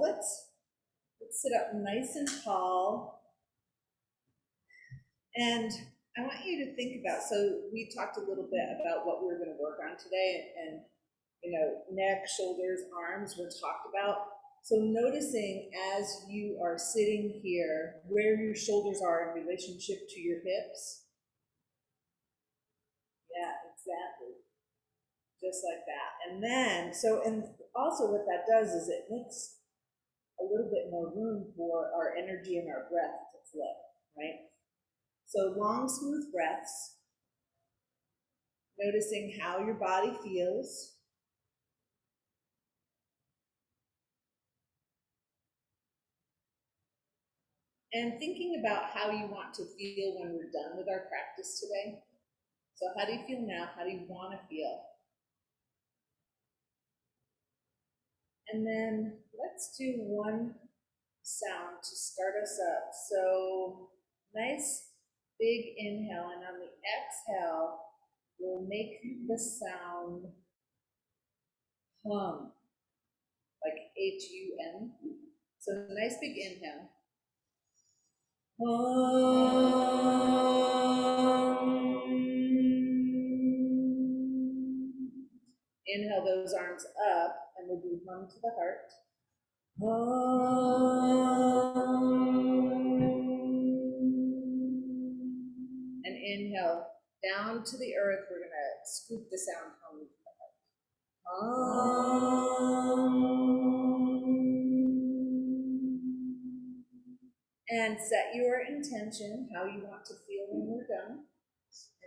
let's sit up nice and tall. And I want you to think about, so we talked a little bit about what we were going to work on today, and neck, shoulders, arms were talked about. So noticing as you are sitting here, where your shoulders are in relationship to your hips. Yeah, exactly. Just like that. And then, and also what that does is it makes a little bit more room for our energy and our breath to flow, right? So long, smooth breaths, noticing how your body feels. And thinking about how you want to feel when we're done with our practice today. So how do you feel now? How do you want to feel? And then let's do one sound to start us up. So nice big inhale, and on the exhale, we'll make the sound hum, like H-U-M. So nice big inhale. Inhale those arms up, and we'll do hum to the heart. And inhale down to the earth. We're going to scoop the sound hum to the heart. And set your intention, how you want to feel when we're done.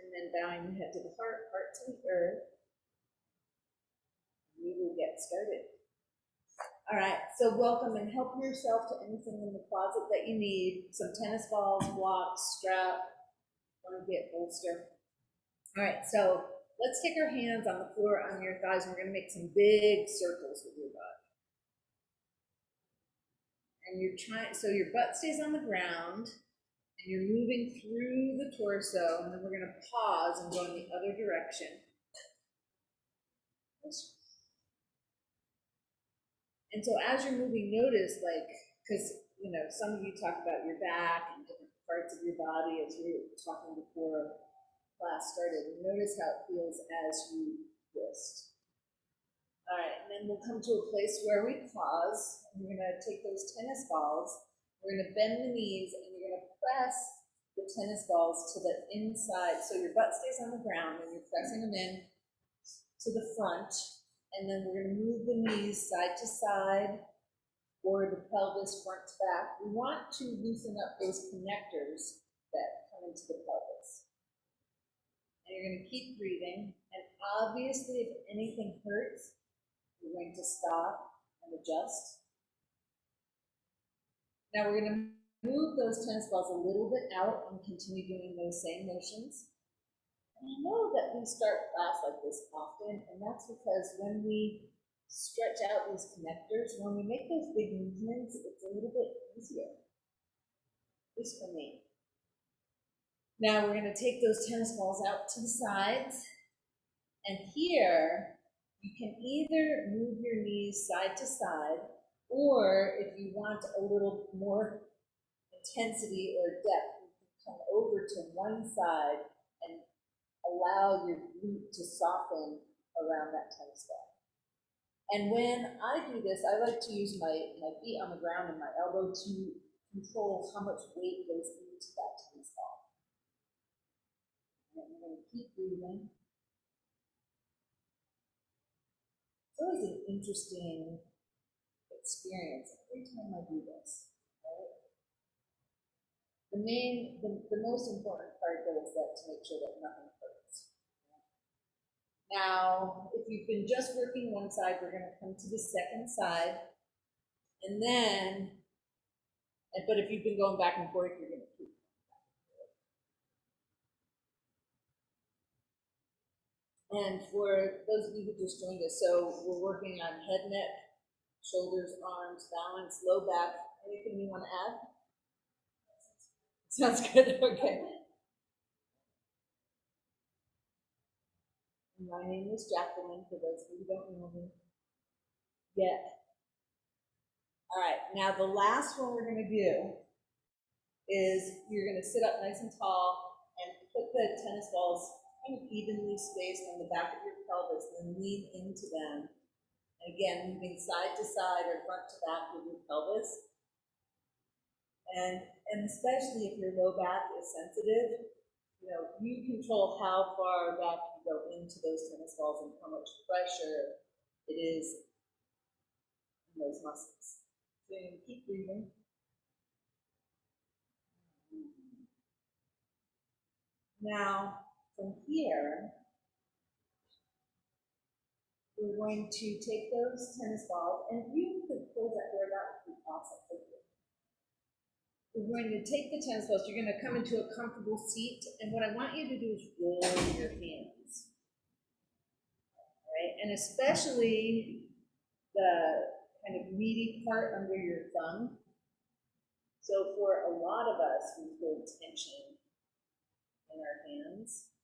And then bowing the head to the heart, heart to the earth. We will get started. All right, so welcome, and help yourself to anything in the closet that you need. Some tennis balls, blocks, strap, blanket, bolster. All right, so let's take our hands on the floor on your thighs, and we're going to make some big circles with your butt. And you're trying, so your butt stays on the ground, and you're moving through the torso, and then we're going to pause and go in the other direction. And so as you're moving, notice, like, because some of you talk about your back and different parts of your body as we were talking before class started. And notice how it feels as you twist. All right, and then we'll come to a place where we pause. And we're going to take those tennis balls. We're going to bend the knees, and you're going to press the tennis balls to the inside. So your butt stays on the ground, and you're pressing them in to the front. And then we're going to move the knees side to side, or the pelvis front to back. We want to loosen up those connectors that come into the pelvis. And you're going to keep breathing. And obviously, if anything hurts, you're going to stop and adjust. Now we're going to move those tennis balls a little bit out and continue doing those same motions. And I know that we start class like this often, and that's because when we stretch out these connectors, when we make those big movements, it's a little bit easier, at least for me. Now we're going to take those tennis balls out to the sides, and here you can either move your knees side to side, or if you want a little more intensity or depth, you can come over to one side and allow your glute to soften around that tennis ball. And when I do this, I like to use my feet on the ground and my elbow to control how much weight goes into that tennis ball. And I'm going to keep breathing. It's always an interesting experience every time I do this. Right? The most important part though is that to make sure that nothing hurts. Now, if you've been just working one side, we're going to come to the second side. And then, but if you've been going back and forth, you're going to keep going. And for those of you who just joined us, so we're working on head, neck, shoulders, arms, balance, low back. Anything you want to add? Sounds good. Okay. My name is Jacqueline, for those of you who don't know me yet. All right, now the last one we're gonna do is you're gonna sit up nice and tall and put the tennis balls kind of evenly spaced on the back of your pelvis and lean into them. And again, moving side to side or front to back with your pelvis. And especially if your low back is sensitive, you control how far back you go into those tennis balls and how much pressure it is in those muscles. So you're gonna keep breathing. Now, from here, we're going to take those tennis balls, and if you could close that door, that would be awesome. We're going to take the tennis balls, you're going to come into a comfortable seat, and what I want you to do is roll your hands. All right, and especially the kind of meaty part under your thumb. So for a lot of us, we feel tension in our hands.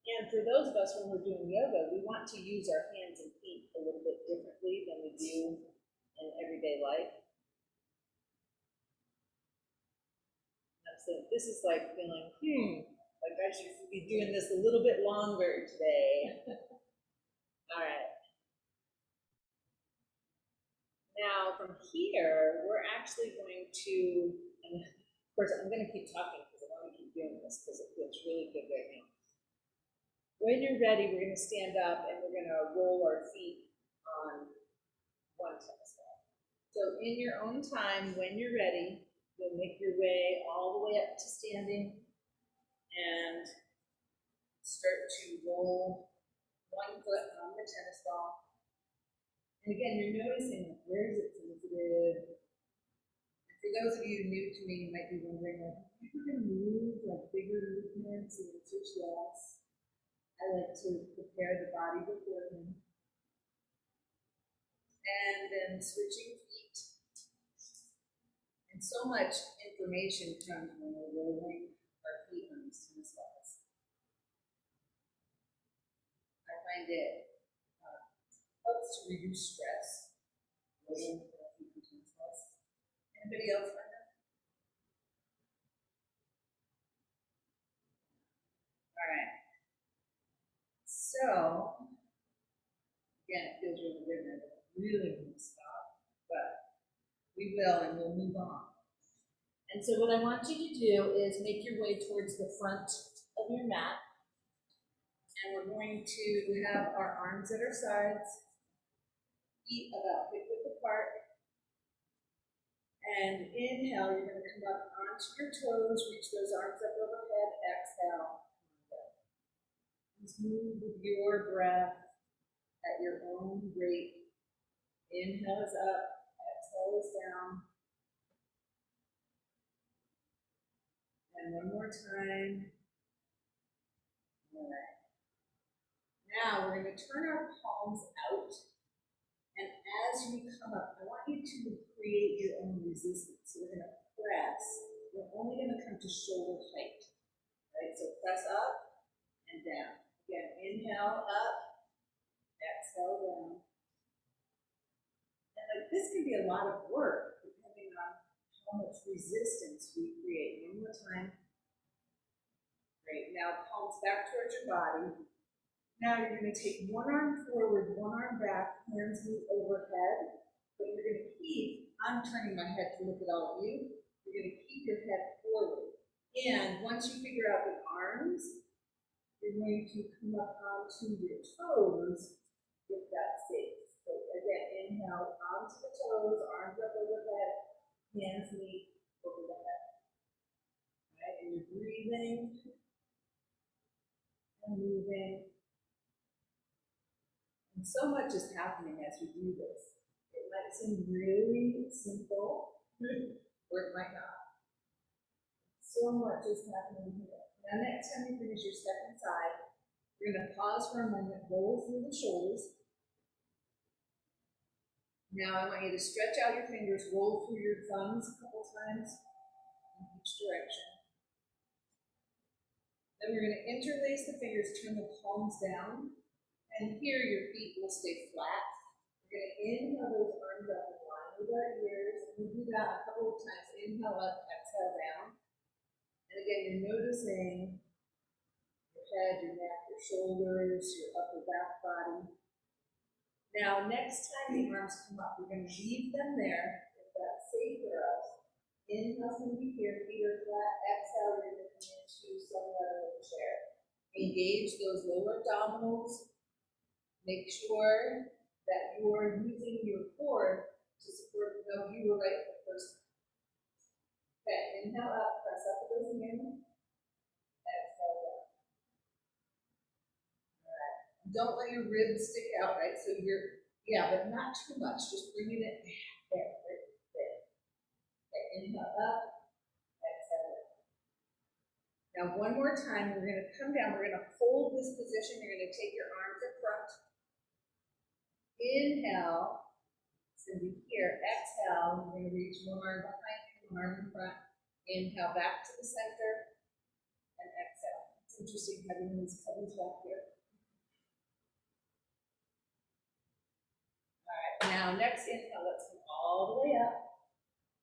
And for those of us, when we're doing yoga, we want to use our hands and feet a little bit differently than we do in everyday life. So this is like feeling, like I should be doing this a little bit longer today. All right. Now from here, we're actually going to, and of course I'm going to keep talking because I want to keep doing this because it feels really good right now. When you're ready, we're going to stand up and we're going to roll our feet on one tennis ball. So in your own time, when you're ready, you'll make your way all the way up to standing and start to roll one foot on the tennis ball. And again, you're noticing, where is it sensitive? For those of you new to me, you might be wondering, like, if you're going to move, like bigger movements, the answer is yes. I like to prepare the body beforehand. And then switching feet. And so much information comes when we're rolling our feet on these tennis balls. I find it helps to reduce stress. Rolling our feet on tennis balls. Anybody else find that? All right. So, again, it feels really good and I don't really want to stop, but we will and we'll move on. And so what I want you to do is make your way towards the front of your mat. And we're going to have our arms at our sides, feet about hip width apart. And inhale, you're going to come up onto your toes, reach those arms up overhead, exhale. Just move with your breath at your own rate. Inhale is up, exhale is down. And one more time. All right. Now we're going to turn our palms out. And as you come up, I want you to create your own resistance. So we're going to press. We're only going to come to shoulder height. Right? So press up and down. Again, inhale up, exhale down. And like this can be a lot of work depending on how much resistance we create. One more time. Great. Now palms back towards your body. Now you're going to take one arm forward, one arm back, hands meet overhead. But you're going to keep, I'm turning my head to look at all of you. You're going to keep your head forward. And once you figure out the arms, you're going to come up onto your toes if that's safe. So again, inhale onto the toes, arms up overhead, hands meet over the head. All right, and you're breathing and moving. And so much is happening as we do this. It might seem really simple, or it might not. So much is happening here. Now, next time you finish your second side, you're going to pause for a moment, roll through the shoulders. Now, I want you to stretch out your fingers, roll through your thumbs a couple times in each direction. Then we're going to interlace the fingers, turn the palms down, and here your feet will stay flat. You're going to inhale those arms up and line with our ears. We do that a couple of times. Inhale up, exhale down. And again, you're noticing your head, your neck, your shoulders, your upper back body. Now, next time the arms come up, we're going to leave them there if that's safe for us. Inhale's going to be here, feet are flat. Exhale, you're going to come into some level of chair. Engage those lower abdominals. Make sure that you are using your core to support. No, you were right the first time. Okay, inhale up, press up with those hands. Exhale down. All right. Don't let your ribs stick out, right? So you're, yeah, but not too much. Just bringing it there, right there. Okay, inhale up, exhale down. Now, one more time, we're going to come down. We're going to hold this position. You're going to take your arms in front. Inhale. It's going to be here. Exhale. You're going to reach one arm behind you, one arm in front. Inhale back to the center. And exhale. It's interesting having these cubbies back here. All right. Now, next inhale. Let's come all the way up.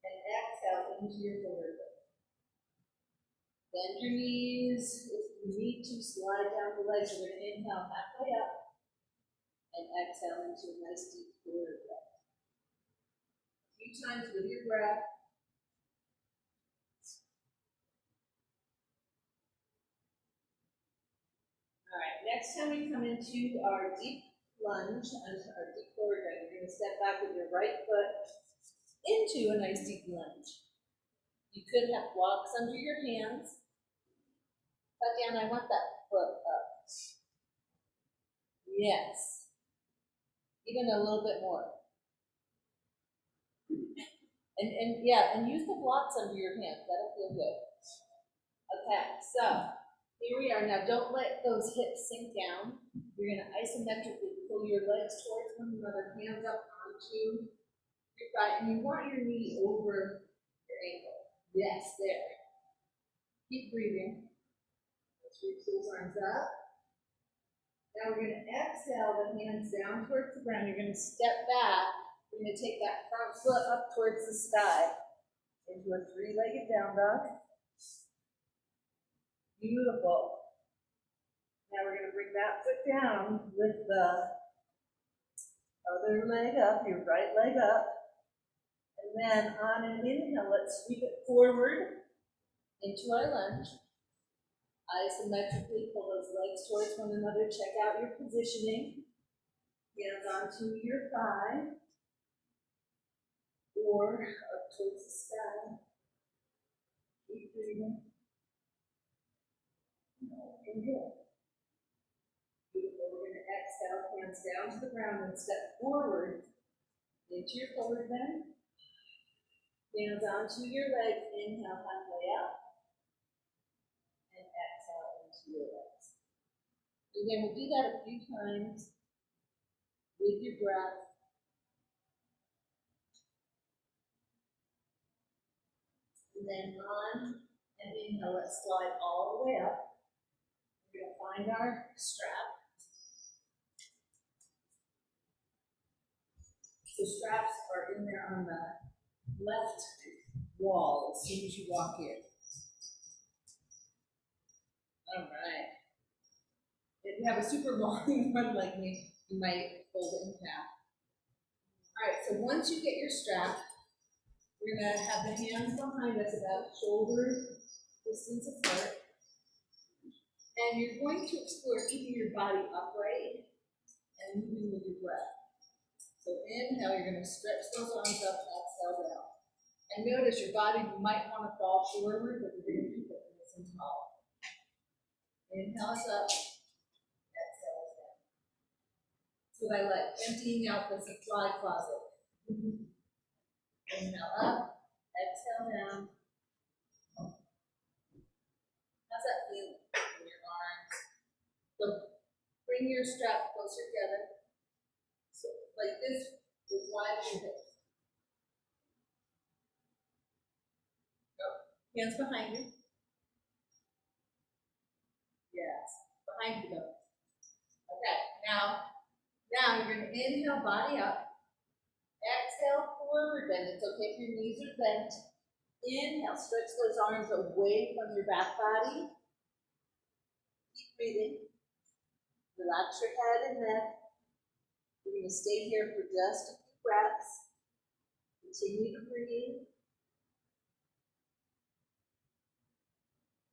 And exhale into your forward fold. Bend your knees. If you need to, slide down the legs. You're going to inhale halfway up. And exhale into a nice deep forward fold. A few times with your breath. All right, next time we come into our deep lunge, our deep forward bend, you're going to step back with your right foot into a nice deep lunge. You could have blocks under your hands. Tatiana, I want that foot up. Yes. Even a little bit more. And yeah, and use the blocks under your hands. That'll feel good. Okay, so here we are. Now don't let those hips sink down. You're going to isometrically pull your legs towards one another, hands up onto your thigh, and you want your knee over your ankle. Yes, there. Keep breathing. Let's reach those arms up. Now we're going to exhale the hands down towards the ground. You're going to step back. You're going to take that front foot up towards the sky into a three-legged down dog. Beautiful. Now we're going to bring that foot down with the other leg up, your right leg up. And then on an inhale, let's sweep it forward into our lunge. Isometrically pull those legs towards one another. Check out your positioning. Hands onto your thigh or up towards the sky. Keep breathing. Inhale. Beautiful. We're going to exhale, hands down to the ground and step forward into your forward bend. Hands onto your legs. Inhale halfway up. And exhale into your legs. Again, we'll do that a few times with your breath. And then on and inhale, let's slide all the way up. We're going to find our strap. The straps are in there on the left wall as soon as you walk in. All right. If you have a super long one like me, you might fold it in half. All right, so once you get your strap, we're going to have the hands behind us about shoulder distance apart. And you're going to explore keeping your body upright and moving with your breath. So inhale, you're going to stretch those arms up, exhale down. And notice your body might want to fall forward, but you're going to keep it nice and tall. Inhale is up, exhale is down. That's what I like, emptying out the supply closet. Inhale up, exhale down. How's that feel in your arms? So bring your strap closer together. So like this, with wide your hips. Go. Hands behind you. Yes, behind you though. Okay, now you're going to inhale, body up. Exhale, forward bend. It's okay if your knees are bent. Inhale, stretch those arms away from your back body. Keep breathing. Relax your head and neck. We're going to stay here for just a few breaths. Continue to breathe.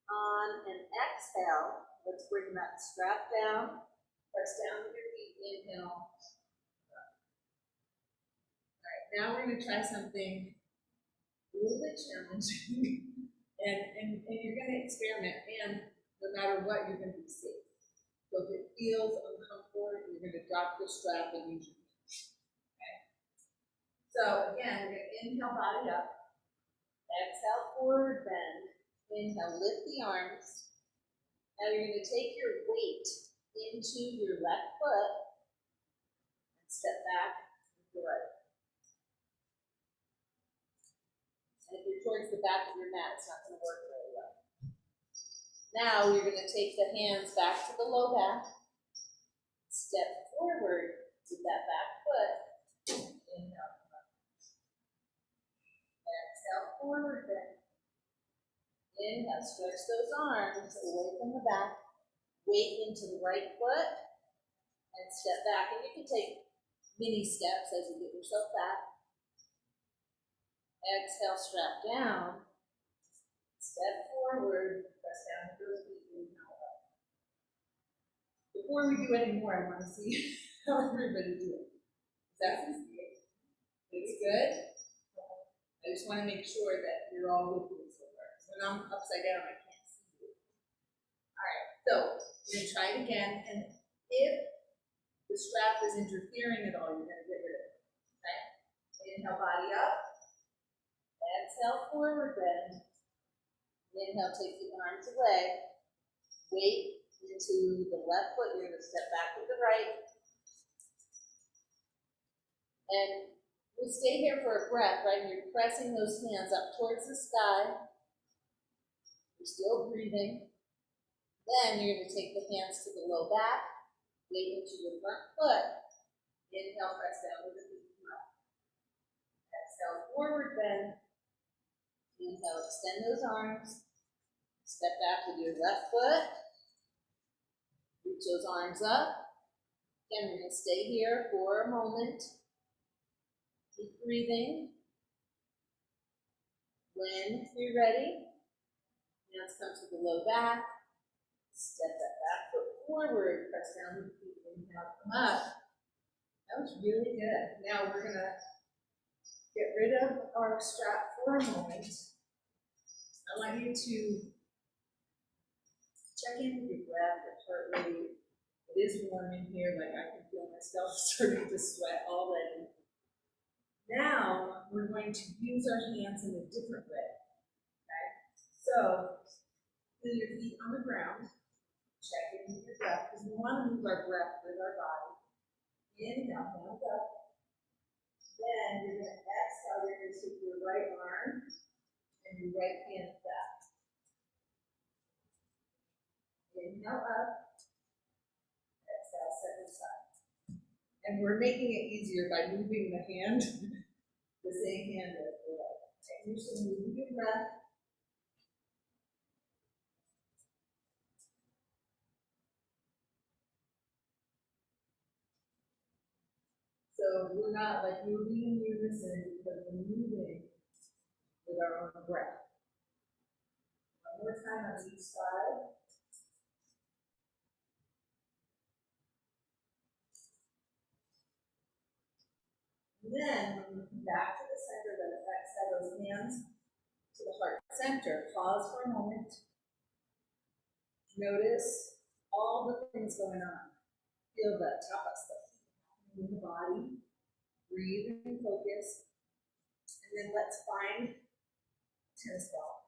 On an exhale, let's bring that strap down. Press down with your feet. Inhale. All right, now we're going to try something a little bit challenging. and you're going to experiment. And no matter what, you're going to be safe. So if it feels uncomfortable, you're going to drop the strap and use your hands. Okay? So again, we're going to inhale, body up. Exhale, forward bend. Inhale, lift the arms. Now you're going to take your weight into your left foot and step back with the right. And if you're towards the back of your mat, it's not going to work very well. Now you're going to take the hands back to the low back. Step forward with that back foot. Inhale. Exhale, forward bend. Inhale, stretch those arms away from the back. Weight into the right foot. And step back. And you can take mini steps as you get yourself back. Exhale, strap down. Step forward. Press down with those feet. Inhale up. Before we do any more, I want to see how everybody do it. Is that easy? It's good? I just want to make sure that you're all with me so far. When I'm upside down, I can't see you. All right, so we're going to try it again. And if the strap is interfering at all, you're going to get rid of it. Okay? Inhale, body up. Exhale, forward bend. Inhale, take the arms away. Weight into the left foot. You're going to step back with the right. And we'll stay here for a breath, right? And you're pressing those hands up towards the sky. You're still breathing. Then you're going to take the hands to the low back, weight into your front foot. Inhale, press down with the feet come up. Exhale, forward bend. Inhale, extend those arms. Step back with your left foot. Reach those arms up. Again, we're going to stay here for a moment. Keep breathing. When you're ready, hands come to the low back. Step that back foot forward. Press down with the feet. Inhale, come up. That was really good. Now we're going to get rid of our strap for a moment. I want you to check in with your breath, your heart rate. It is warm in here, like I can feel myself starting to sweat already. Now we're going to use our hands in a different way. Okay? So feel your feet on the ground. Check in with your breath, because we want to move our breath with our body. Inhale, hands up. Then you're going to exhale. You're going to take your right arm and your right hand back. Inhale up. Exhale, set aside. And we're making it easier by moving the hand, the same hand as the right. And you're just moving your breath. So we're not like moving in unison, but we're moving with our own breath. One more time on each side. And then when we come back to the center, let's exhale those hands to the heart center. Pause for a moment. Notice all the things going on. Feel the tapas in the body. Breathe and focus. And then let's find tennis ball.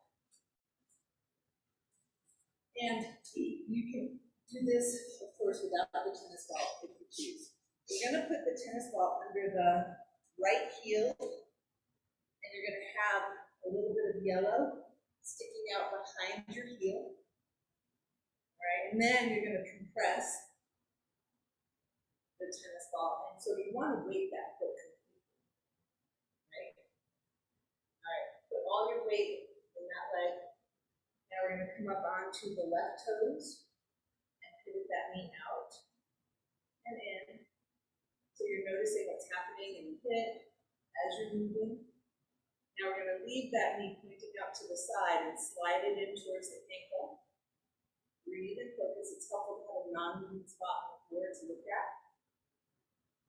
And you can do this, of course, without the tennis ball if you choose. You're going to put the tennis ball under the right heel, and you're going to have a little bit of yellow sticking out behind your heel. All right, and then you're going to compress the tennis ball. And so you want to weight that foot completely. Right? weight in that leg. Now we're going to come up onto the left toes and pivot that knee out and in. So you're noticing what's happening in the hip as you're moving. Now we're going to leave that knee pointing out to the side and slide it in towards the ankle. Breathe and focus. It's helpful to have a non-moving spot on the floor to look at.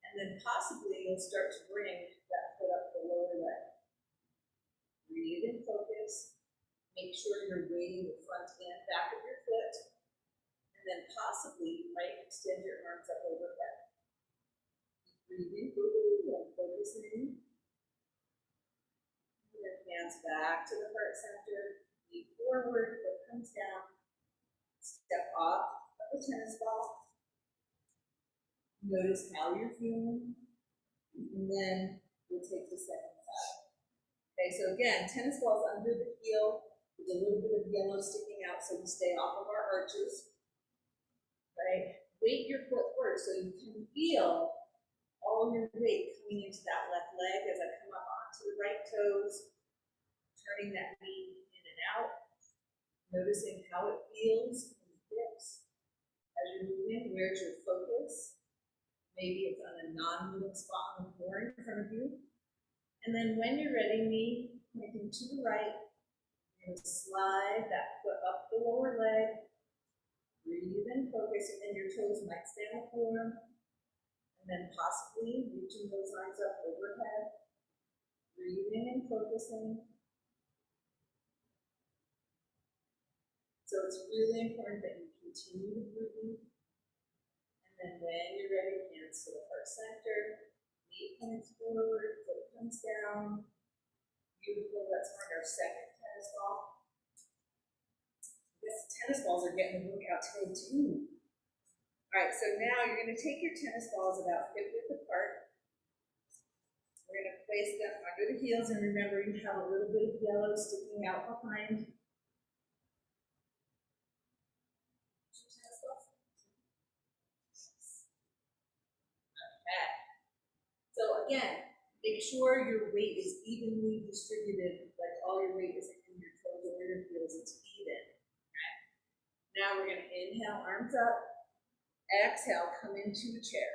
And then possibly you'll start to bring that foot up the lower leg. Breathe and focus. Make sure you're weighting the front and back of your foot. And then possibly you might extend your arms up overhead. Breathing and focusing. And then hands back to the heart center. Knee forward, foot comes down. Step off of the tennis ball. Notice how you're feeling. And then we'll take the second side. Okay, so again, tennis ball's under the heel with a little bit of yellow sticking out so we stay off of our arches. Right? Weight your foot first so you can feel all your weight coming into that left leg as I come up onto the right toes, turning that knee in and out, noticing how it feels in the hips. As you're moving, where's your focus? Maybe it's on a non-moving spot on the floor in front of you. And then when you're ready, knee pointing to the right, you're going to slide that foot up the lower leg. Breathe and focus, and then your toes might stay on the floor. And then possibly reaching those arms up overhead. Breathing and focusing. So it's really important that you continue to breathe. And then when you're ready, hands to the heart center. Knee points forward, foot comes down. Beautiful. Let's find our second tennis ball. I guess tennis balls are getting the look out today too. All right, so now you're going to take your tennis balls about hip width apart. We're going to place them under the heels, and remember you have a little bit of yellow sticking out behind. Okay. So again, make sure your weight is evenly distributed, like all your weight is in your toes or your heels, it's even. Okay? Now we're going to inhale, arms up. Exhale, come into a chair.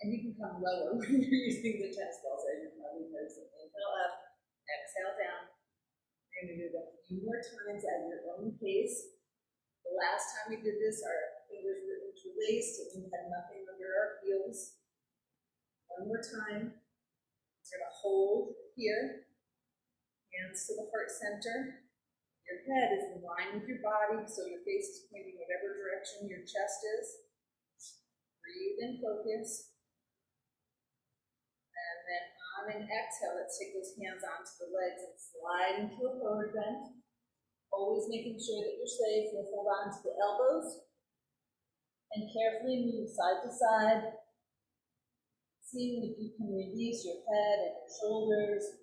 And you can come lower when you're using the tennis balls, as you're probably noticing. Inhale up, exhale down. You're going to do it a few more times at your own pace. The last time we did this, our fingers were interlaced and we had nothing under our heels. One more time. We're going to hold here. Hands to the heart center. Your head is in line with your body, so your face is pointing whatever direction your chest is. Breathe and focus. And then on an exhale, let's take those hands onto the legs and slide into a forward bend. Always making sure that you're safe. You'll hold on to the elbows and carefully move side to side. Seeing if you can release your head and your shoulders.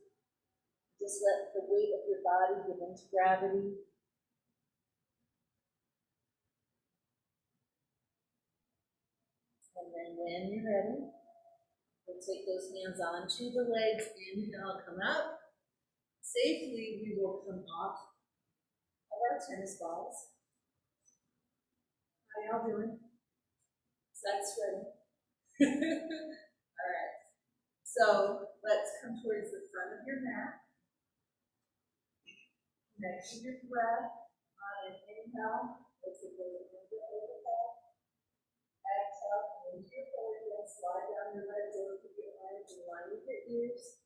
Just let the weight of your body give into gravity. And then when you're ready, we'll take those hands onto the legs. Inhale, come up. Safely, we will come off of our tennis balls. How y'all doing? That's ready. All right. So let's come towards the front of your mat. Connect to your breath. On an inhale, let's take a little bit overhead. Exhale, come into your forward bend. Slide down your legs over to your arms in line with your ears.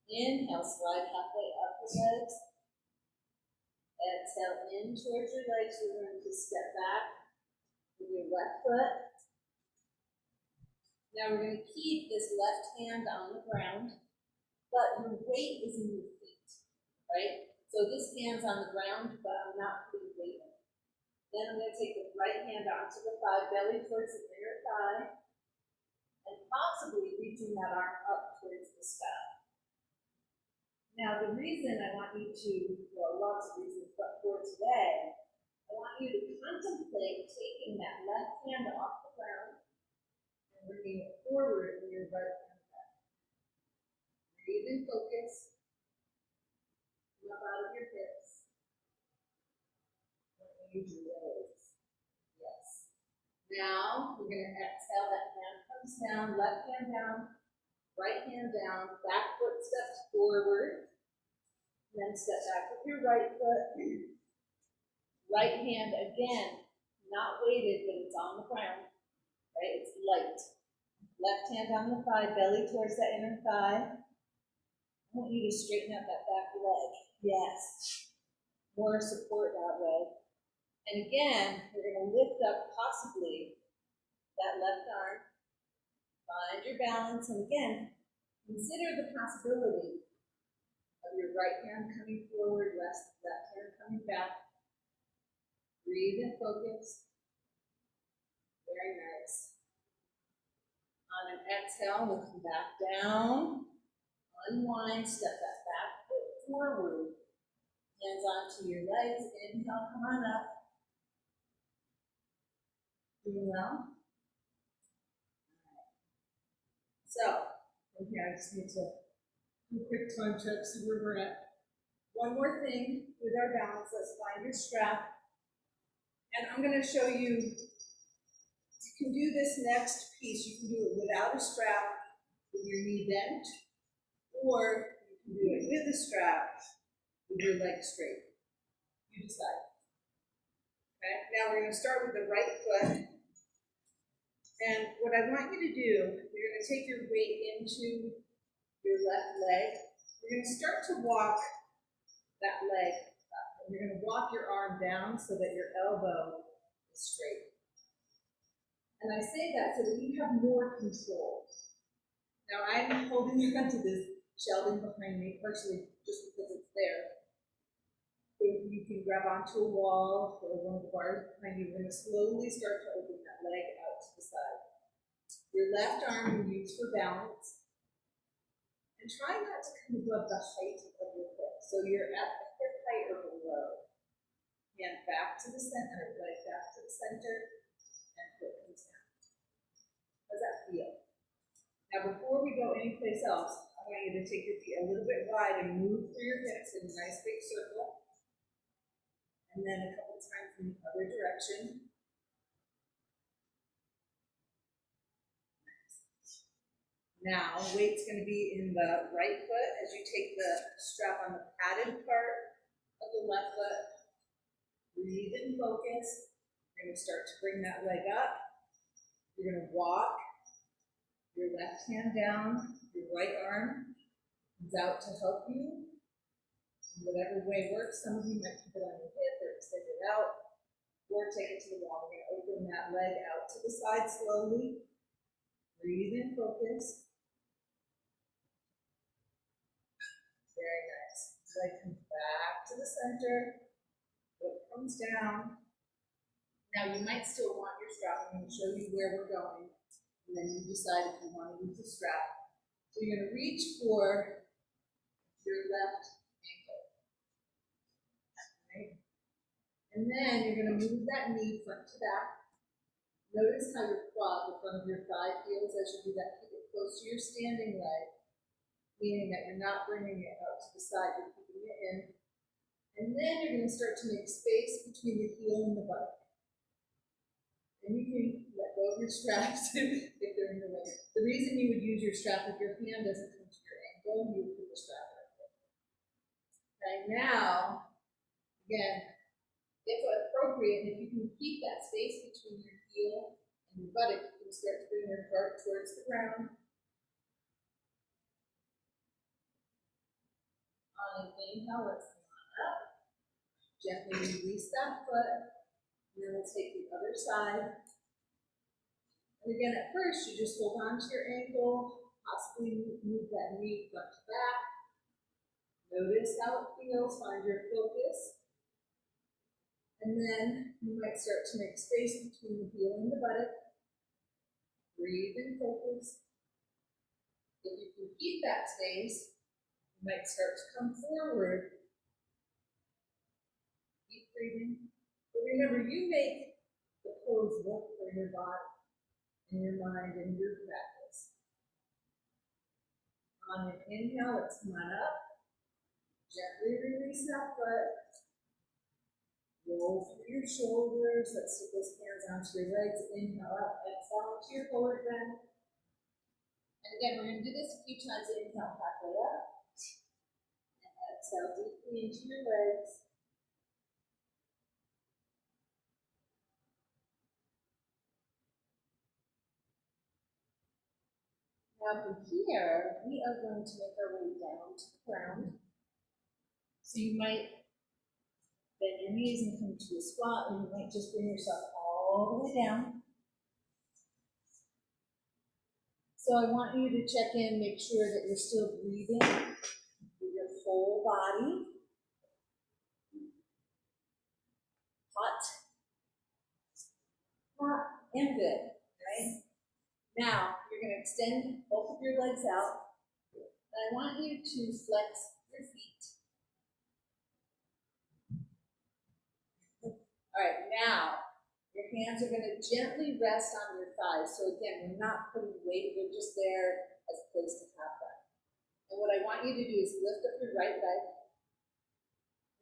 Inhale, slide halfway up the legs. Exhale in towards your legs. You're going to step back with your left foot. Now we're going to keep this left hand on the ground, but your weight is in your feet, right? So this hand's on the ground, but I'm not putting weight in it. Then I'm going to take the right hand onto the thigh, belly towards the inner thigh, and possibly reaching that arm up towards the sky. Now the reason I want you to, well, lots of reasons, but for today, I want you to contemplate taking that left hand off the ground and bringing it forward in your right hand back. Breathe and focus. Come up hips. Don't use your legs. Yes. Now we're going to exhale. That hand comes down, left hand down, right hand down, back foot steps forward. Then step back with your right foot. Right hand again, not weighted, but it's on the ground. Right? It's light. Left hand on the thigh, belly towards that inner thigh. I want you to straighten out that back leg. Yes. More support that way. And again, we're going to lift up possibly that left arm. Find your balance. And again, consider the possibility of your right hand coming forward, left hand coming back. Breathe and focus. Very nice. On an exhale, we'll come back down. Unwind, step that back foot forward. Hands onto your legs. Inhale, come on up. Doing well? So, okay, I just need to do a quick time check, see where we're at. One more thing with our balance, let's find your strap. And I'm going to show you, you can do this next piece, you can do it without a strap, with your knee bent, or you can do it with a strap, with your legs straight. You decide. Okay, now we're going to start with the right foot. And what I want you to do, you're going to take your weight into your left leg. You're going to start to walk that leg up. And you're going to walk your arm down so that your elbow is straight. And I say that so that you have more control. Now I'm holding onto this shelving behind me, partially just because it's there. So you can grab onto a wall or one of the bars behind you. We're going to slowly start to open that leg out to the side. Your left arm you use for balance. And try not to come above the height of your hip. So you're at the hip height or below. Hand back to the center, leg back to the center, and foot comes down. How does that feel? Now before we go anyplace else, I want you to take your feet a little bit wide and move through your hips in a nice big circle. And then a couple times in the other direction. Now, weight's going to be in the right foot as you take the strap on the padded part of the left foot. Breathe and focus. You're going to start to bring that leg up. You're going to walk your left hand down, your right arm is out to help you. In whatever way works. Some of you might keep it on your hip or extend it out, or take it to the wall. We're going to open that leg out to the side slowly. Breathe and focus. Very nice. Leg comes back to the center. Foot comes down. Now you might still want your strap. I'm going to show you where we're going. And then you decide if you want to use the strap. So you're going to reach for your left ankle. Right? And then you're going to move that knee front to back. Notice how your quad, the front of your thigh, feels as you do that. Keep it close to your standing leg, meaning that you're not bringing it out to the side, you're keeping it in. And then you're going to start to make space between the heel and the buttock. And you can let go of your straps if they're in the way. The reason you would use your strap if your hand doesn't come to your ankle, you would put the strap right there. Okay, now, again, if appropriate, if you can keep that space between your heel and your buttock, you can start to bring your heart towards the ground. On an inhale, let's come on up. Gently release that foot. And then we'll take the other side. And again, at first, you just hold on to your ankle, possibly move that knee front to back. Notice how it feels, find your focus. And then you might start to make space between the heel and the buttock. Breathe and focus. If you can keep that space, you might start to come forward. Keep breathing. But remember, you make the pose work for your body, and your mind, and your practice. On an inhale, let's come on up. Gently release release that foot. Roll through your shoulders. Let's take those hands onto your legs. Inhale up, exhale to your forward bend. And again, we're going to do this a few times. Inhale, halfway up. And exhale deeply into your legs. Now from here, we are going to make our way down to the ground. So you might bend your knees and come to a squat, or you might just bring yourself all the way down. So I want you to check in, make sure that you're still breathing with your whole body. Hot and good, right? Now, you're going to extend both of your legs out. And I want you to flex your feet. All right, now, your hands are going to gently rest on your thighs. So again, we're not putting weight, they're just there as a place to have that. And what I want you to do is lift up your right leg.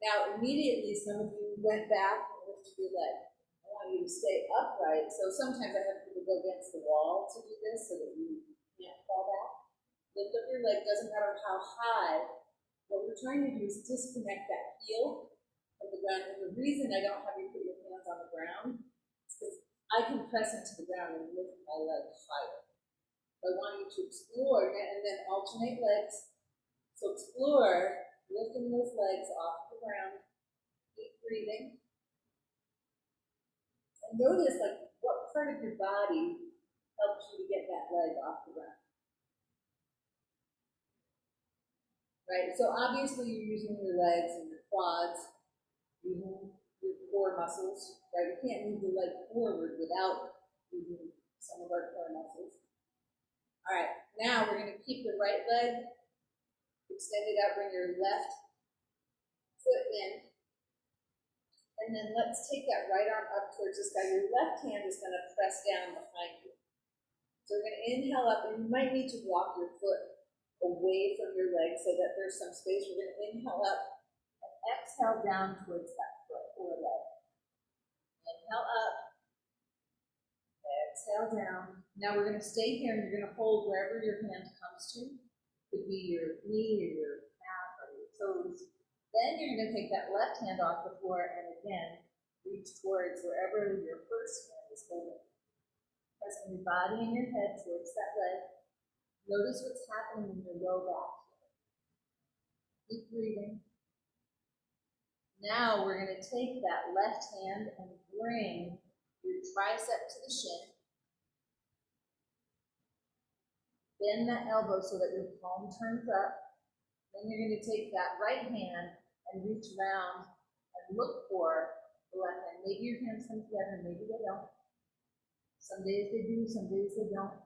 Now, immediately, some of you went back and lifted your leg. I want you to stay upright. So sometimes I have people go against the wall to do this so that you can't fall back. Lift up your leg, doesn't matter how high. What we're trying to do is disconnect that heel from the ground. And the reason I don't have you put your hands on the ground is because I can press into the ground and lift my leg higher. I want you to explore and then alternate legs. So explore, lifting those legs off the ground. Keep breathing. And notice like what part of your body helps you to get that leg off the ground. Right? So obviously you're using your legs and your quads, using your core muscles, right? You can't move the leg forward without using some of our core muscles. All right, now we're going to keep the right leg extended out, bring your left foot in. And then let's take that right arm up towards the sky. Your left hand is going to press down behind you. So we're going to inhale up, and you might need to walk your foot away from your leg so that there's some space. We're going to inhale up and exhale down towards that foot or leg. Inhale up, exhale down. Now we're going to stay here and you're going to hold wherever your hand comes to. Could be your knee or your calf or your toes. Then you're going to take that left hand off the floor and again reach towards wherever your first hand is holding. Pressing your body and your head towards that leg. Notice what's happening in your low back. Keep breathing. Now we're going to take that left hand and bring your tricep to the shin. Bend that elbow so that your palm turns up. Then you're going to take that right hand and reach around and look for the left hand. Maybe your hands come together, maybe they don't. Some days they do, some days they don't.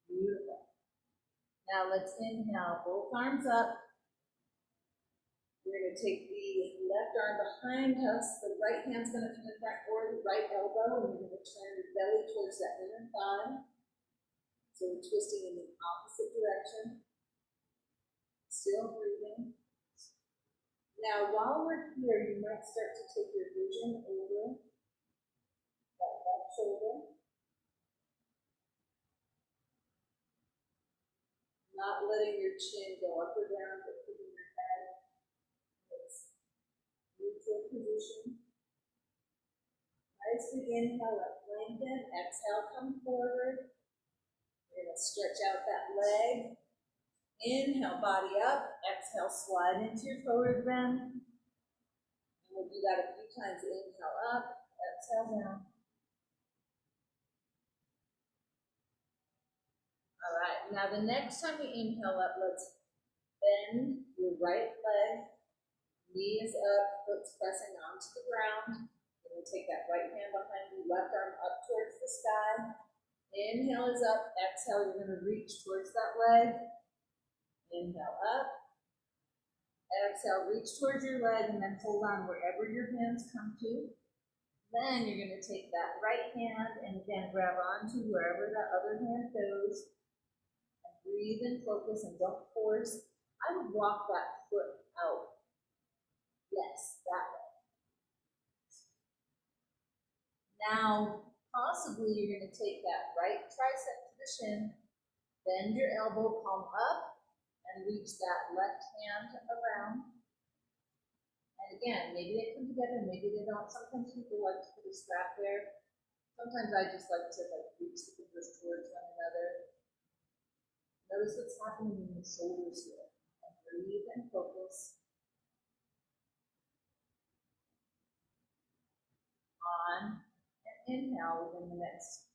Beautiful. Now let's inhale, both arms up. We're going to take the left arm behind us. The right hand's going to come in front or the right elbow, and you're going to turn your belly towards that inner thigh. So we're twisting in the opposite direction. Still breathing. Now, while we're here, you might start to take your vision over that left shoulder. Not letting your chin go up or down, but keeping your head in its neutral position. Nice big inhale, up, lengthen. Exhale, come forward. We're going to stretch out that leg. Inhale, body up. Exhale, slide into your forward bend. And we'll do that a few times. Inhale up, exhale down. All right, now the next time we inhale up, let's bend your right leg. Knees up, foot's pressing onto the ground. Then we'll take that right hand behind you, left arm up towards the sky. Inhale is up, exhale, you're going to reach towards that leg. Inhale up. Exhale, reach towards your leg and then hold on wherever your hands come to. Then you're going to take that right hand and again grab onto wherever that other hand goes. And breathe and focus and don't force. I would walk that foot out. Yes, that way. Now, possibly you're going to take that right tricep to the shin, bend your elbow palm up, and reach that left hand around. And again, maybe they come together, maybe they don't. Sometimes people like to put a strap there. Sometimes I just like to reach the fingers towards one another. Notice what's happening in your shoulders here. And breathe and focus on and inhale within the next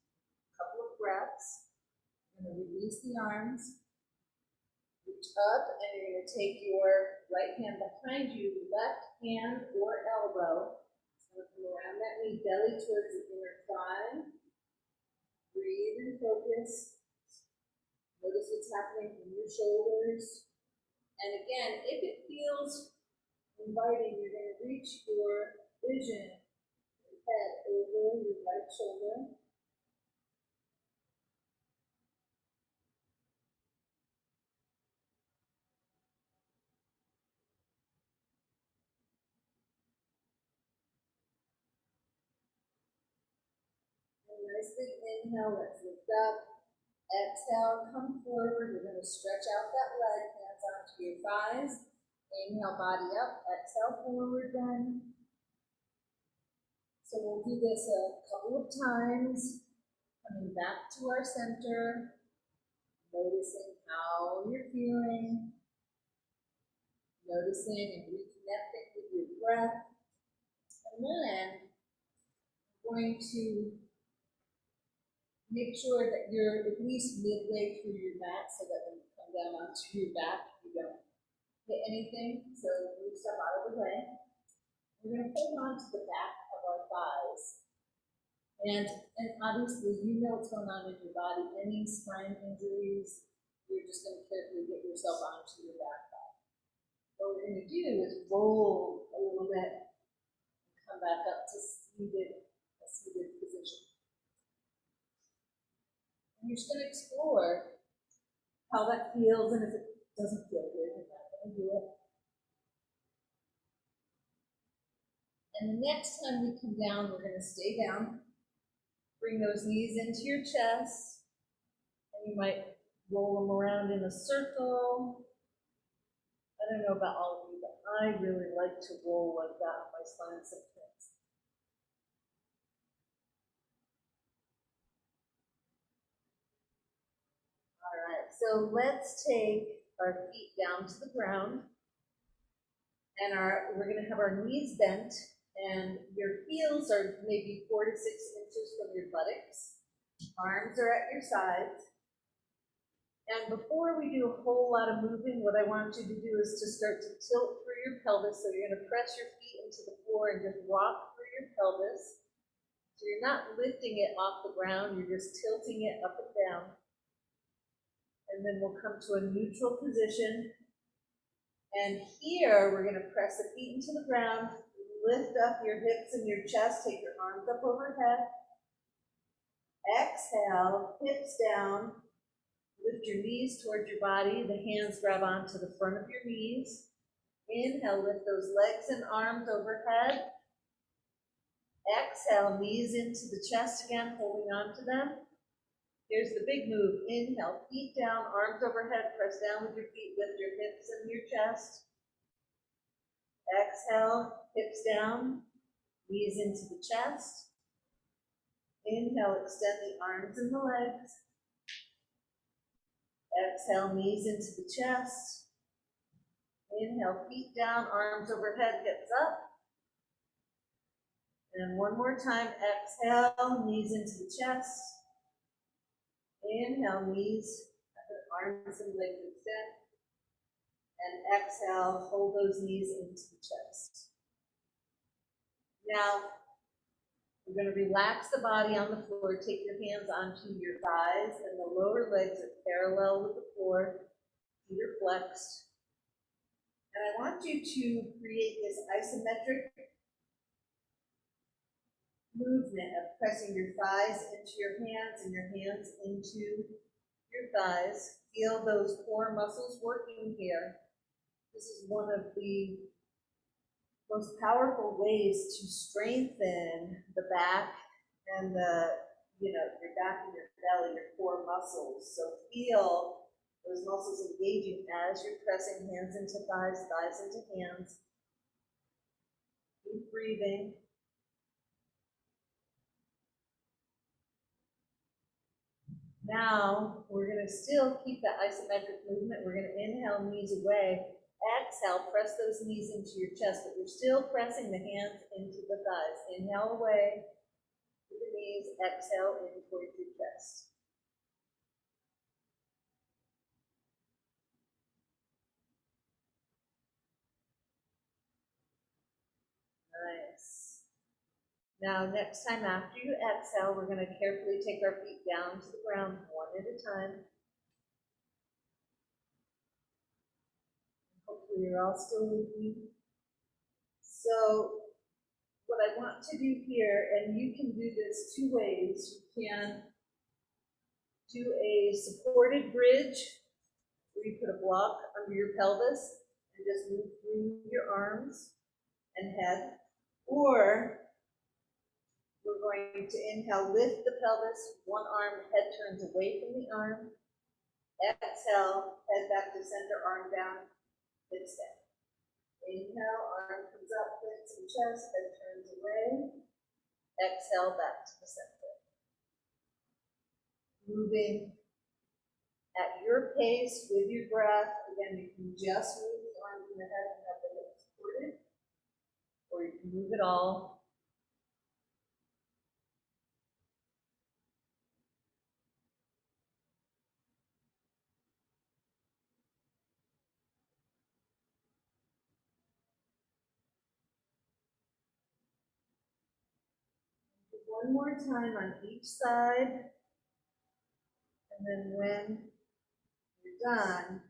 couple of breaths. You're going to release the arms, reach up, and you're going to take your right hand behind you, left hand or elbow. So come around that knee, belly towards the inner thigh. Breathe and focus. Notice what's happening in your shoulders. And again, if it feels inviting, you're going to reach your vision, your head over your right shoulder. And nice big inhale, let's lift up. Exhale, come forward. You're going to stretch out that leg, hands onto your thighs. Inhale, body up. Exhale, forward then. So we'll do this a couple of times. Coming back to our center. Noticing how you're feeling. Noticing and reconnecting with your breath. And then I'm going to make sure that you're at least midway through your mat so that when you come down onto your back, you don't hit anything. So move stuff out of the way. We're going to hold on to the back of our thighs. And obviously, you know what's going on in your body. Any spine injuries, you're just going to carefully get yourself onto your back thigh. What we're going to do is roll a little bit and come back up to a seated position. And you're just going to explore how that feels, and if it doesn't feel good, you're not going to do it. And the next time we come down, we're going to stay down. Bring those knees into your chest. And you might roll them around in a circle. I don't know about all of you, but I really like to roll like that on my spine sometimes. All right, so let's take our feet down to the ground. And we're going to have our knees bent, and your heels are maybe 4 to 6 inches from your buttocks. Arms are at your sides. And before we do a whole lot of moving, what I want you to do is to start to tilt through your pelvis. So you're going to press your feet into the floor and just walk through your pelvis. So you're not lifting it off the ground, you're just tilting it up and down. And then we'll come to a neutral position. And here, we're going to press the feet into the ground, lift up your hips and your chest, take your arms up overhead. Exhale, hips down, lift your knees towards your body, the hands grab onto the front of your knees. Inhale, lift those legs and arms overhead. Exhale, knees into the chest again, holding on to them. Here's the big move. Inhale, feet down, arms overhead, press down with your feet, lift your hips and your chest. Exhale, hips down, knees into the chest. Inhale, extend the arms and the legs. Exhale, knees into the chest. Inhale, feet down, arms overhead, hips up. And one more time, exhale, knees into the chest. Inhale, knees, arms and legs extend. And exhale, hold those knees into the chest. Now, we're going to relax the body on the floor. Take your hands onto your thighs, and the lower legs are parallel with the floor. Feet are flexed. And I want you to create this isometric movement of pressing your thighs into your hands and your hands into your thighs. Feel those core muscles working here. This is one of the most powerful ways to strengthen the back and your back and your belly, your core muscles. So feel those muscles engaging as you're pressing hands into thighs, thighs into hands. Keep breathing. Now, we're going to still keep that isometric movement. We're going to inhale, knees away. Exhale, press those knees into your chest, but you're still pressing the hands into the thighs. Inhale away to the knees, exhale in towards your chest. Nice. Now, next time after you exhale, we're going to carefully take our feet down to the ground one at a time. Hopefully you're all still with me. So what I want to do here, and you can do this two ways. You can do a supported bridge where you put a block under your pelvis and just move through your arms and head. Or we're going to inhale, lift the pelvis, one arm, head turns away from the arm. Exhale, head back to center, arm down, hip step. Inhale, arm comes up, hips and chest, head turns away. Exhale, back to the center. Moving at your pace with your breath. Again, you can just move the arms and the head and have the hips supported, or you can move it all. One more time on each side. And then when you're done,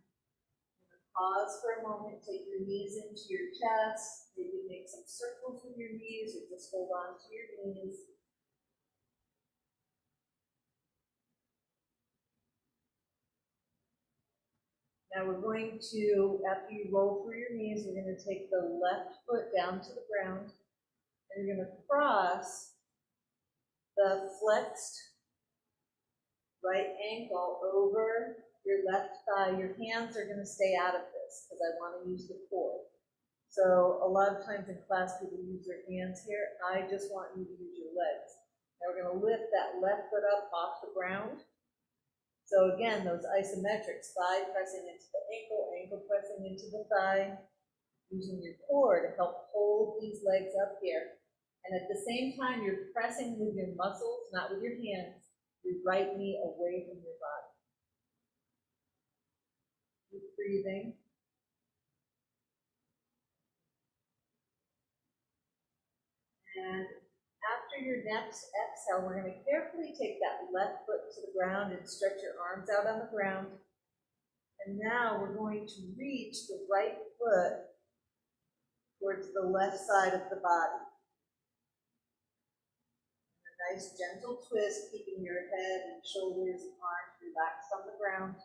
pause for a moment, take your knees into your chest, maybe make some circles with your knees, or just hold on to your knees. Now we're going to, after you roll through your knees, we're going to take the left foot down to the ground, and you're going to cross the flexed right ankle over your left thigh. Your hands are going to stay out of this because I want to use the core. So a lot of times in class, people use their hands here. I just want you to use your legs. Now we're going to lift that left foot up off the ground. So again, those isometrics, thigh pressing into the ankle, ankle pressing into the thigh, using your core to help hold these legs up here. And at the same time, you're pressing with your muscles, not with your hands, your right knee away from your body. Keep breathing. And after your next exhale, we're going to carefully take that left foot to the ground and stretch your arms out on the ground. And now we're going to reach the right foot towards the left side of the body. A nice gentle twist, keeping your head and shoulders and arms relaxed on the ground.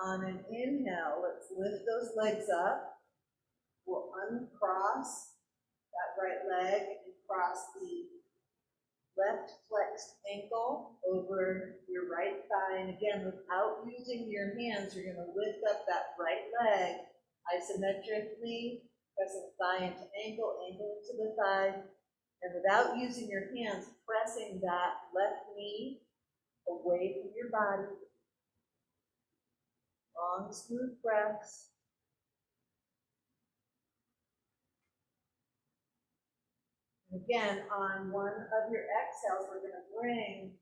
On an inhale, let's lift those legs up. We'll uncross that right leg and cross the left flexed ankle over your right thigh. And again, without using your hands, you're going to lift up that right leg isometrically, pressing thigh into ankle, ankle into the thigh. And without using your hands, pressing that left knee away from your body. Long, smooth breaths. Again, on one of your exhales, we're going to bring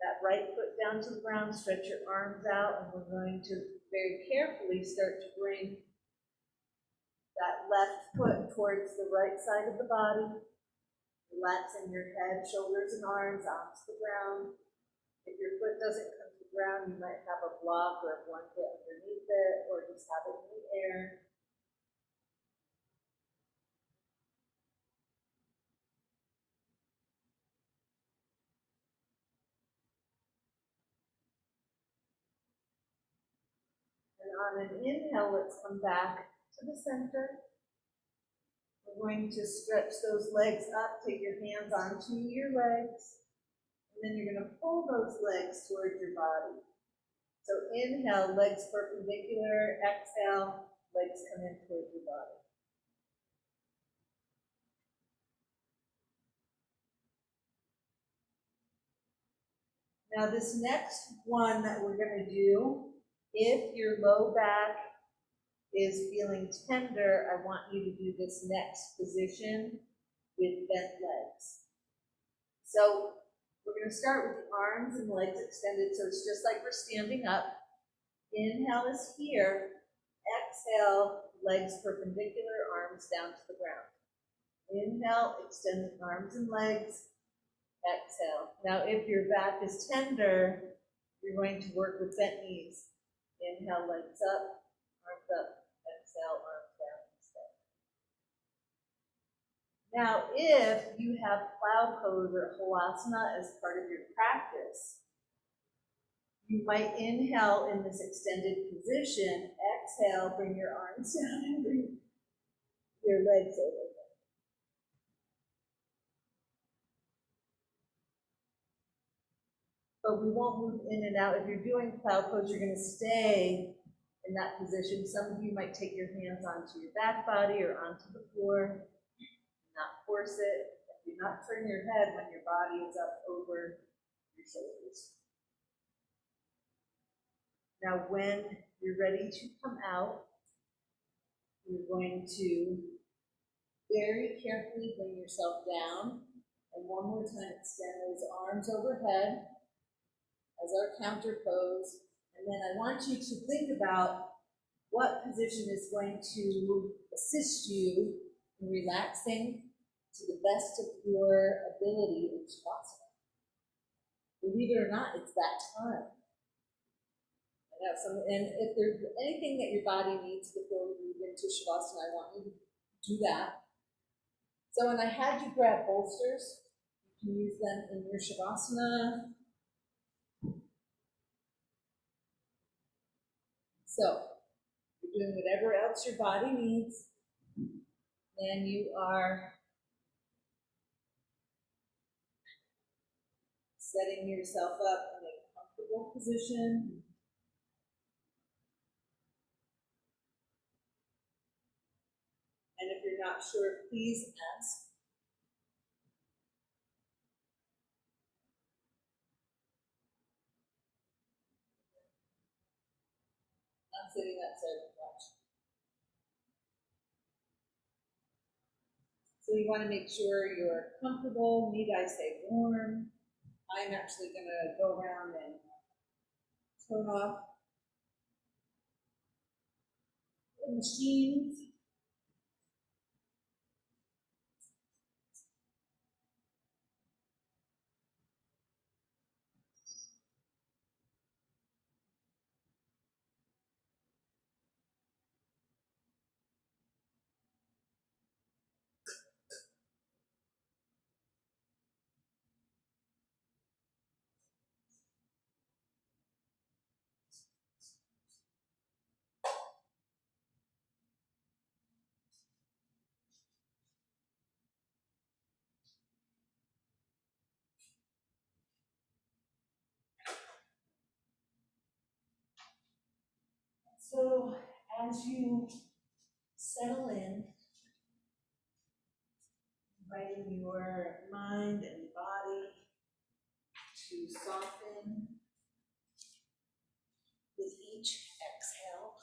that right foot down to the ground, stretch your arms out, and we're going to very carefully start to bring that left foot towards the right side of the body, relaxing your head, shoulders, and arms onto the ground. If your foot doesn't come to the ground, you might have a block or a blanket underneath it, or just have it in the air. on an inhale, let's come back to the center. We're going to stretch those legs up, take your hands onto your legs, and then you're going to pull those legs towards your body. So inhale, legs perpendicular, exhale, legs come in towards your body. Now this next one that we're going to do, if your low back is feeling tender, I want you to do this next position with bent legs. So we're going to start with the arms and legs extended, so it's just like we're standing up. Inhale is here. Exhale, legs perpendicular, arms down to the ground. Inhale, extend the arms and legs. Exhale. Now if your back is tender, you're going to work with bent knees. Inhale, legs up, arms up. Exhale, arms down. Now if you have cloud pose or halasana as part of your practice, you might inhale in this extended position, exhale, bring your arms down and bring your legs over. But we won't move in and out. If you're doing cloud pose, you're going to stay in that position. Some of you might take your hands onto your back body or onto the floor, not force it. Do not turn your head when your body is up over your shoulders. Now, when you're ready to come out, you're going to very carefully bring yourself down. And one more time, extend those arms overhead as our counter pose. And then I want you to think about what position is going to assist you in relaxing to the best of your ability in Shavasana. Believe it or not, it's that time. And if there's anything that your body needs before we move into Shavasana, I want you to do that. So when I had you grab bolsters, you can use them in your Shavasana. So you're doing whatever else your body needs, and you are setting yourself up in a comfortable position. And if you're not sure, please ask. I'm sitting up so I can watch. So you want to make sure you're comfortable. Need I say warm? I'm actually going to go around and turn off the machines. So as you settle in, inviting your mind and body to soften with each exhale.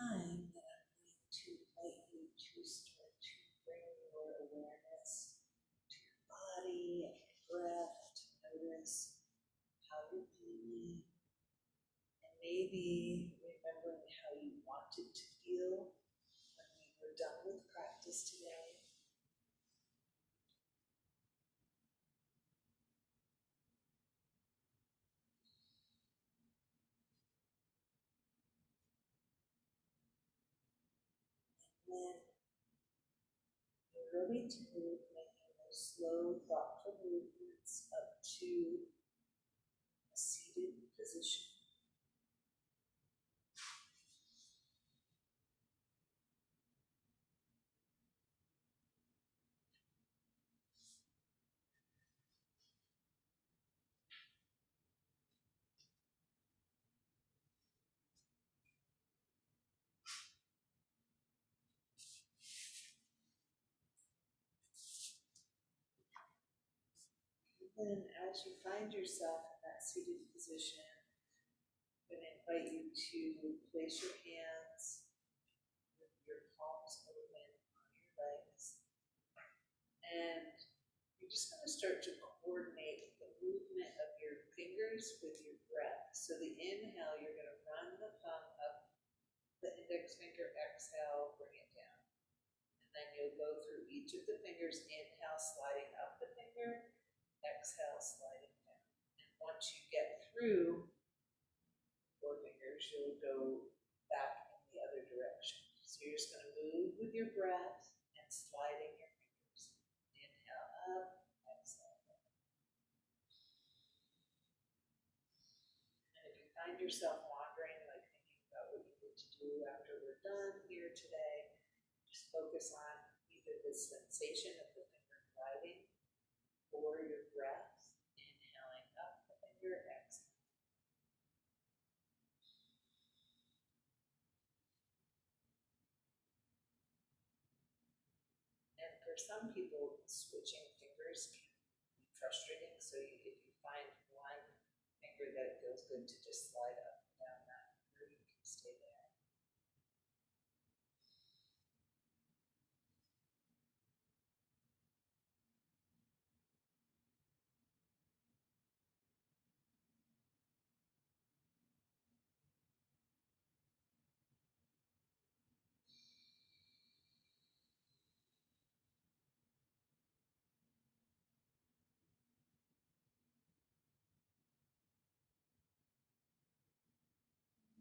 time that I'm going to invite you to start to bring your awareness to your body and your breath, to notice how you're feeling, and maybe remembering how you wanted to feel when we were done with practice today. When you're ready to move, making those slow, thoughtful movements up to a seated position. And as you find yourself in that seated position, I'm going to invite you to place your hands with your palms open on your legs. And you're just going to start to coordinate the movement of your fingers with your breath. So the inhale, you're going to run the thumb up the index finger, exhale, bring it down. And then you'll go through each of the fingers, inhale, sliding up the finger, exhale, sliding down. And once you get through 4 fingers, you'll go back in the other direction. So you're just going to move with your breath and sliding your fingers. Inhale up, exhale down. And if you find yourself wandering, like thinking about what you need to do after we're done here today, just focus on either the sensation of the finger gliding or your breath, inhaling up the finger, exhale. And for some people, switching fingers can be frustrating, so if you find one finger that it feels good to just slide up and down that finger, you can stay there.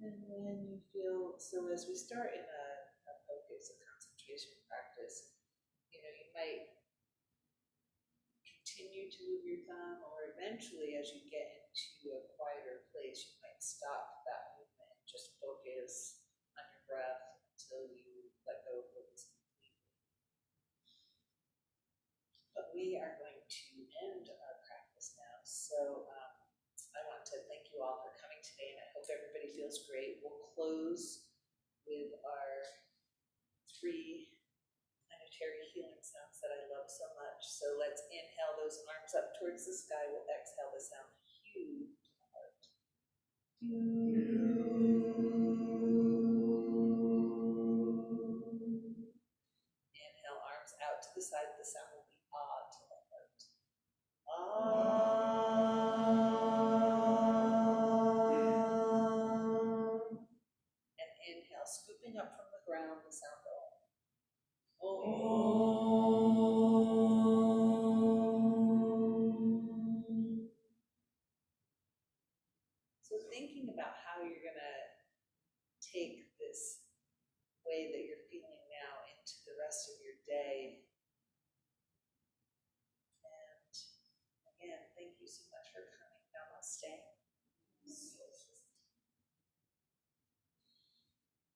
And when you feel, so as we start in a focus, a concentration practice, you might continue to move your thumb, or eventually as you get into a quieter place, you might stop that movement and just focus on your breath until you let go of focus completely. But we are going to end our practice now, so I want to thank you all for coming today, and I hope everybody feels great. We'll close with our 3 planetary healing sounds that I love so much. So let's inhale those arms up towards the sky. We'll exhale the sound Q to the heart. Inhale, arms out to the side. The sound will be ah to the heart. And inhale, scooping up from the ground, the sound O. So thinking about how you're going to take this way that you're feeling now into the rest of your day. And again, thank you so much for coming. Namaste.